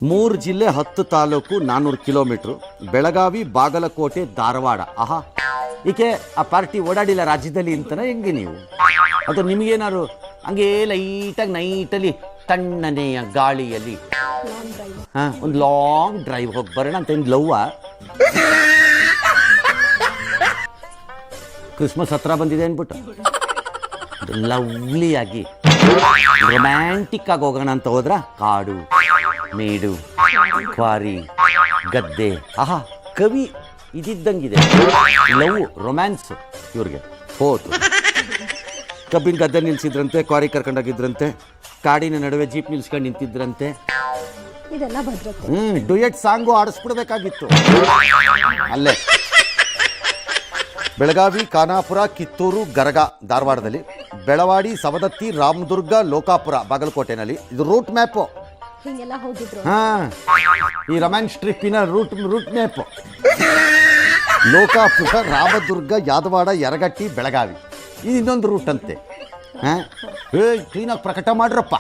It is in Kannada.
3 ಜಿಲ್ಲೆ 10 ತಾಲೂಕು 400 ಕಿಲೋಮೀಟ್ರು, ಬೆಳಗಾವಿ ಬಾಗಲಕೋಟೆ ಧಾರವಾಡ. ಆಹಾ, ಈಕೆ ಆ ಪಾರ್ಟಿ ಓಡಾಡಿಲ್ಲ ರಾಜ್ಯದಲ್ಲಿ ಅಂತನ ಹೆಂಗೆ ನೀವು? ಅದು ನಿಮಗೇನಾದ್ರು ಹಂಗೆ ಲೈಟಾಗಿ ನೈಟಲ್ಲಿ ತಣ್ಣನೆಯ ಗಾಳಿಯಲ್ಲಿ ಒಂದು ಲಾಂಗ್ ಡ್ರೈವ್ ಹೋಗಿ ಬರೋಣ ಅಂತ ಏನು ಲವ್ವ? ಕ್ರಿಸ್ಮಸ್ ಹತ್ರ ಬಂದಿದೆ ಅಂದ್ಬಿಟ್ಟು ಲವ್ಲಿಯಾಗಿ ರೊಮ್ಯಾಂಟಿಕ್ ಆಗಿ ಹೋಗೋಣ ಅಂತ ಹೋದ್ರ ಕಾಡು ಮೇಡು ಕ್ವಾರಿ ಗದ್ದೆ. ಆಹಾ, ಕವಿ ಇದಿದ್ದಂಗಿದೆ. ಲವ್ ರೊಮ್ಯಾನ್ಸ್ ಇವ್ರಿಗೆ ಹೋತು. ಕಬ್ಬಿನ ಗದ್ದೆ ನಿಲ್ಸಿದ್ರಂತೆ, ಕ್ವಾರಿ ಕರ್ಕೊಂಡೋಗಿದ್ರಂತೆ, ಕಾಡಿನ ನಡುವೆ ಜೀಪ್ ನಿಲ್ಸ್ಕೊಂಡು ನಿಂತಿದ್ರಂತೆ. ಡುಯೆಟ್ ಸಾಂಗು ಆಡಿಸ್ಬಿಡ್ಬೇಕಾಗಿತ್ತು ಅಲ್ಲೇ. ಬೆಳಗಾವಿ, ಖಾನಾಪುರ, ಕಿತ್ತೂರು, ಗರಗ ಧಾರವಾಡದಲ್ಲಿ, ಬೆಳವಾಡಿ, ಸವದತ್ತಿ, ರಾಮದುರ್ಗ, ಲೋಕಾಪುರ ಬಾಗಲಕೋಟೆನಲ್ಲಿ. ಇದು ರೂಟ್ ಮ್ಯಾಪು. ಈ ರೊಮ್ಯಾನ್ಸ್ ಟ್ರಿಪ್ಪಿನ ರೂಟ್ ಮ್ಯಾಪ್. ಲೋಕಾಪುರ, ರಾಮದುರ್ಗ, ಯಾದವಾಡ, ಯರಗಟ್ಟಿ, ಬೆಳಗಾವಿ. ಇದು ಇನ್ನೊಂದು ರೂಟ್ ಅಂತೆ. ಕ್ಲೀನಾಗಿ ಪ್ರಕಟ ಮಾಡ್ರಪ್ಪ.